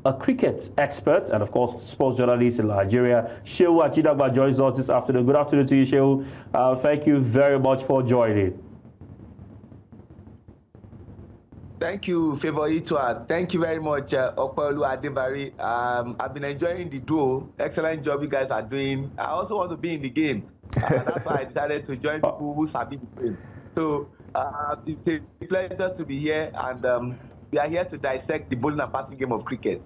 a cricket expert and, of course, sports journalist in Nigeria. Seun Ajidagba joins us this afternoon. Good afternoon to you, Seun. Thank you very much for joining. Thank you, Favour Itwa. Thank you very much, Okpelu Adebari. I've been enjoying the duo. Excellent job you guys are doing. I also want to be in the game. That's why I decided to join people who sabi the game. So it's a pleasure to be here, and we are here to dissect the bowling and batting game of cricket.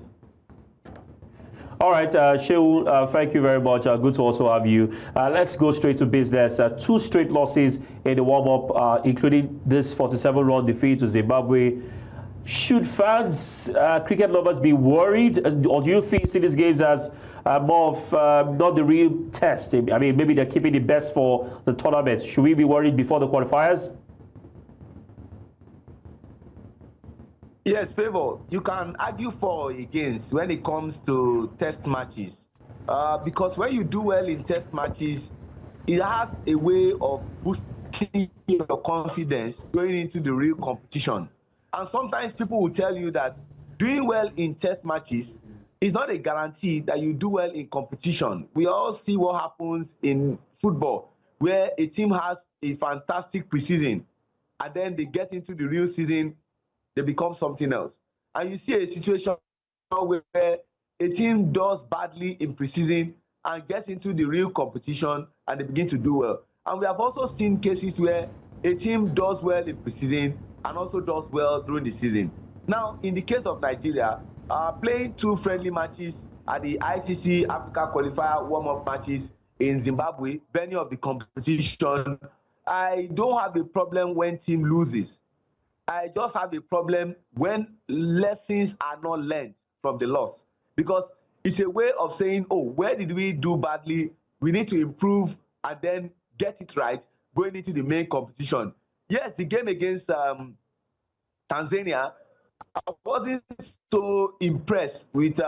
All right, Seun, thank you very much. Good to also have you. Let's go straight to business. 2 straight losses in the warm-up, including this 47-run defeat to Zimbabwe. Should fans, cricket lovers, be worried, or do you see these games as more of not the real test? I mean, maybe they're keeping the best for the tournament. Should we be worried before the qualifiers? Yes, Favour, you can argue for or against when it comes to test matches. Because when you do well in test matches, it has a way of boosting your confidence going into the real competition. And sometimes people will tell you that doing well in test matches is not a guarantee that you do well in competition. We all see what happens in football, where a team has a fantastic preseason, and then they get into the real season, they become something else. And you see a situation where a team does badly in preseason and gets into the real competition and they begin to do well. And we have also seen cases where a team does well in preseason and also does well during the season. Now, in the case of Nigeria, playing 2 friendly matches at the ICC Africa Qualifier warm-up matches in Zimbabwe, venue of the competition, I don't have a problem when team loses. I just have a problem when lessons are not learned from the loss, because it's a way of saying, oh, where did we do badly? We need to improve and then get it right going into the main competition. Yes, the game against Tanzania, I wasn't so impressed with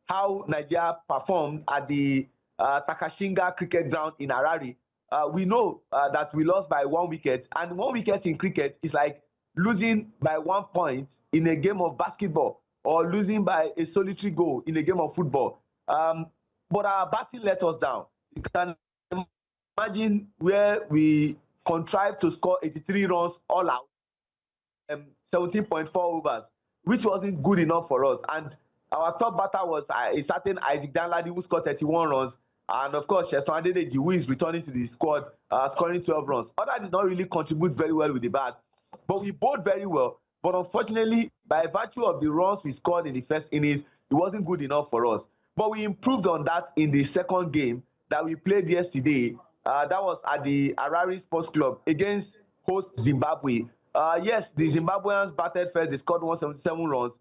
how Nigeria performed at the Takashinga cricket ground in Harare. We know that we lost by 1 wicket, and 1 wicket in cricket is like losing by 1 point in a game of basketball or losing by a solitary goal in a game of football. But our batting let us down. You can imagine where we contrived to score 83 runs all out, 17.4 overs, which wasn't good enough for us. And our top batter was a certain Isaac Danladi, who scored 31 runs. And of course, Seun Ajidagba, who is returning to the squad, scoring 12 runs. Others did not really contribute very well with the bat. But we bowled very well. But unfortunately, by virtue of the runs we scored in the first innings, it wasn't good enough for us. But we improved on that in the second game that we played yesterday. That was at the Harare Sports Club against host Zimbabwe. Yes, the Zimbabweans batted first. They scored 177 runs,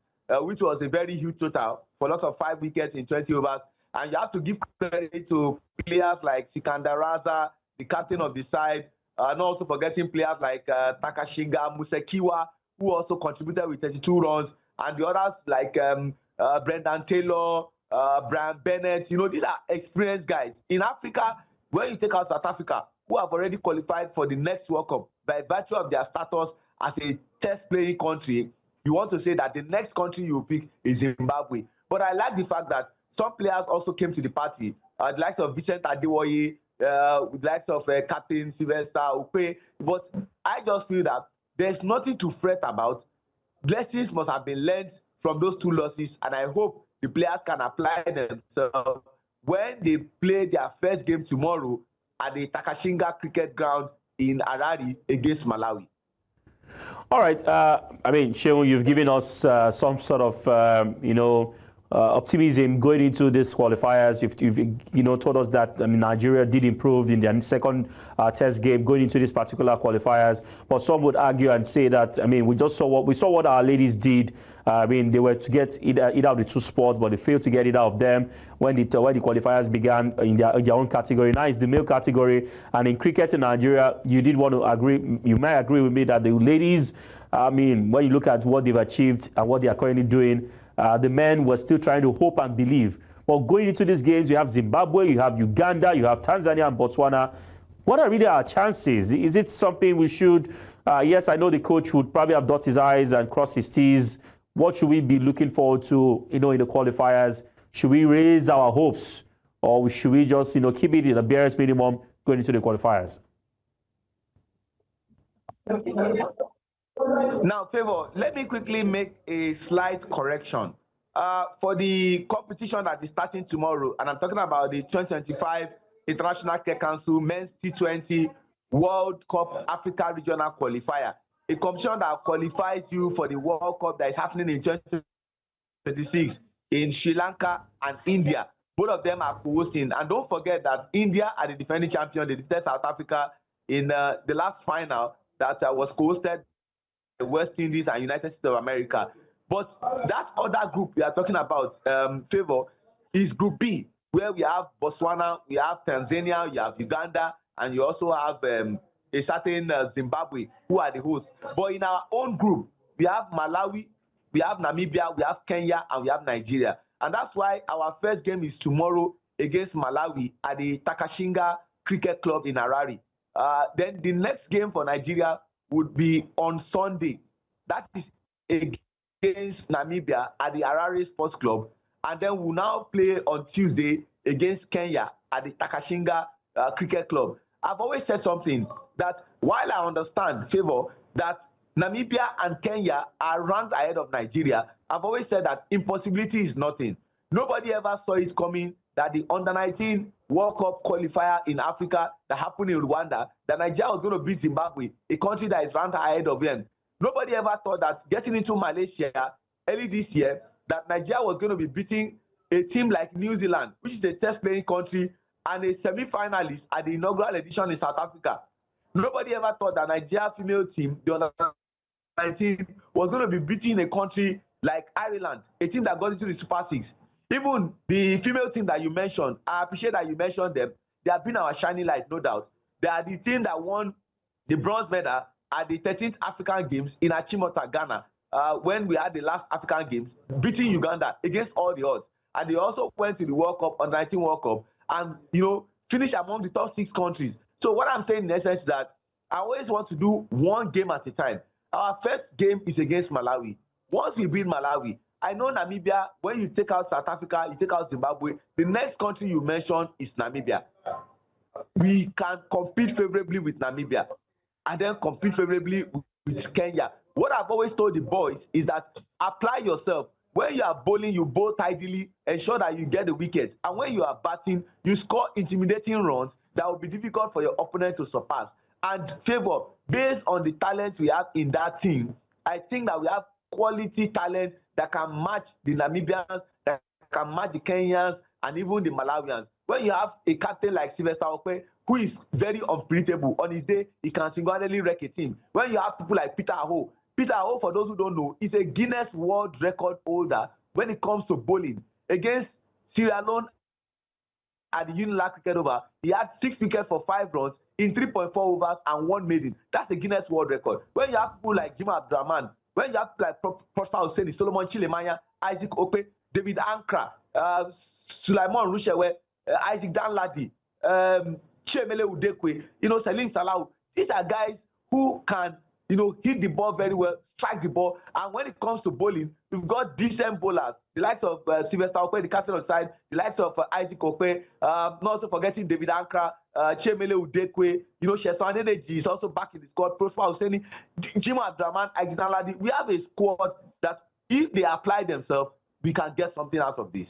which was a very huge total for lots of 5 wickets in 20 overs. And you have to give credit to players like Sikandar Raza, the captain of the side, not also forgetting players like Takashinga Musekiwa, who also contributed with 32 runs, and the others like Brendan Taylor, Brian Bennett. You know, these are experienced guys. In Africa, when you take out South Africa, who have already qualified for the next World Cup by virtue of their status as a test-playing country, you want to say that the next country you pick is Zimbabwe. But I like the fact that some players also came to the party, the likes of Vincent Adewoye, with the likes of Captain Sylvester Ukpe. But I just feel that there's nothing to fret about. Lessons must have been learned from those 2 losses, and I hope the players can apply themselves when they play their first game tomorrow at the Takashinga cricket ground in Harare against Malawi. All right. I mean, Seun, you've given us some sort of, optimism going into these qualifiers. You've told us that Nigeria did improve in their second test game going into these particular qualifiers. But some would argue and say that we saw what our ladies did. They were to get it out of the 2 spots, but they failed to get it out of them when the qualifiers began in their own category. Now it's the male category, and in cricket in Nigeria, you did want to agree. You might agree with me that the ladies, when you look at what they've achieved and what they are currently doing, the men were still trying to hope and believe. But going into these games, you have Zimbabwe, you have Uganda, you have Tanzania and Botswana. What are really our chances? Is it something we should? Yes, I know the coach would probably have dotted his I's and crossed his T's, what should we be looking forward to, in the qualifiers? Should we raise our hopes, or should we just, keep it in a barest minimum going into the qualifiers? Now, Favor, let me quickly make a slight correction. For the competition that is starting tomorrow, and I'm talking about the 2025 International Cricket Council Men's T20 World Cup Africa Regional Qualifier, a competition that qualifies you for the World Cup that is happening in 2026 in Sri Lanka and India. Both of them are co-hosting. And don't forget that India are the defending champion. They defeated South Africa in the last final that was co-hosted by West Indies and United States of America. But that other group we are talking about, Favor, is Group B, where we have Botswana, we have Tanzania, you have Uganda, and you also have a certain Zimbabwe, who are the hosts. But in our own group, we have Malawi, we have Namibia, we have Kenya, and we have Nigeria. And that's why our first game is tomorrow against Malawi at the Takashinga Cricket Club in Harare. Then the next game for Nigeria would be on Sunday. That is against Namibia at the Harare Sports Club. And then we'll now play on Tuesday against Kenya at the Takashinga Cricket Club. I've always said something, that while I understand, Favor, that Namibia and Kenya are ranked ahead of Nigeria, I've always said that impossibility is nothing. Nobody ever saw it coming that the Under-19 World Cup qualifier in Africa that happened in Rwanda, that Nigeria was going to beat Zimbabwe, a country that is ranked ahead of them. Nobody ever thought that getting into Malaysia early this year, that Nigeria was going to be beating a team like New Zealand, which is a test-playing country, and a semi-finalist at the inaugural edition in South Africa. Nobody ever thought that Nigeria female team, the Under-19, was going to be beating a country like Ireland, a team that got into the Super Six. Even the female team that you mentioned, I appreciate that you mentioned them. They have been our shining light, no doubt. They are the team that won the bronze medal at the 13th African Games in Achimota, Ghana, when we had the last African Games, beating Uganda against all the odds. And they also went to the World Cup, Under-19 World Cup, and finished among the top 6 countries. So what I'm saying in essence is that I always want to do one game at a time. Our first game is against Malawi. Once we beat Malawi, I know Namibia, when you take out South Africa, you take out Zimbabwe, the next country you mentioned is Namibia. We can compete favorably with Namibia and then compete favorably with Kenya. What I've always told the boys is that apply yourself. When you are bowling, you bowl tidily, ensure that you get the wicket. And when you are batting, you score intimidating runs that will be difficult for your opponent to surpass. And Favor, based on the talent we have in that team, I think that we have quality talent that can match the Namibians, that can match the Kenyans, and even the Malawians. When you have a captain like Sylvester Okwe, who is very unpredictable, on his day, he can single-handedly wreck a team. When you have people like Peter Aho, for those who don't know, is a Guinness World Record holder when it comes to bowling. Against Sierra Leone at the Unilag Cricket Over, he had 6 wickets for 5 runs in 3.4 overs and 1 maiden. That's a Guinness World Record. When you have people like Jim Abdurrahman, when you have people like Prosper Hussein, Solomon Chilemanya, Isaac Ope, David Ankra, Sulaiman Rushewe, Isaac Danladi, Chemele Udekwe, Salim Salau, these are guys who can hit the ball very well, strike the ball. And when it comes to bowling, we've got decent bowlers, the likes of Sylvester Okwe, the captain on the side, the likes of Isaac Okwe, not also forgetting David Ankra, Chemele Udekwe, Sheson Adedeji is also back in the squad, Prosper Hussein, Jim Abdurrahman, Isaac Danladi. We have a squad that if they apply themselves, we can get something out of this.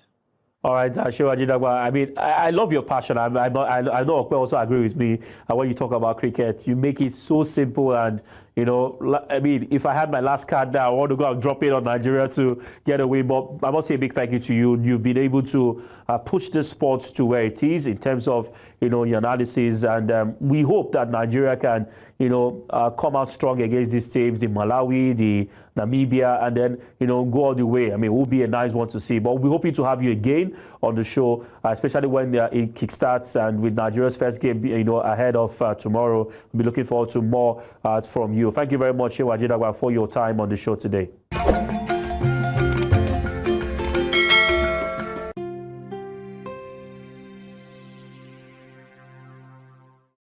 All right, Seun Ajidagba. I mean, I love your passion. I know Okwe also agree with me when you talk about cricket. You make it so simple, and I mean, if I had my last card now, I want to go and drop it on Nigeria to get away. But I must say a big thank you to you. You've been able to push the sport to where it is in terms of your analysis, and we hope that Nigeria can come out strong against these teams, the Malawi, the Namibia, and then go all the way. I mean, it will be a nice one to see. But we're hoping to have you again on the show, especially when it kickstarts and with Nigeria's first game, ahead of tomorrow. We'll be looking forward to more from you. Thank you very much, Seun Ajidagba, for your time on the show today.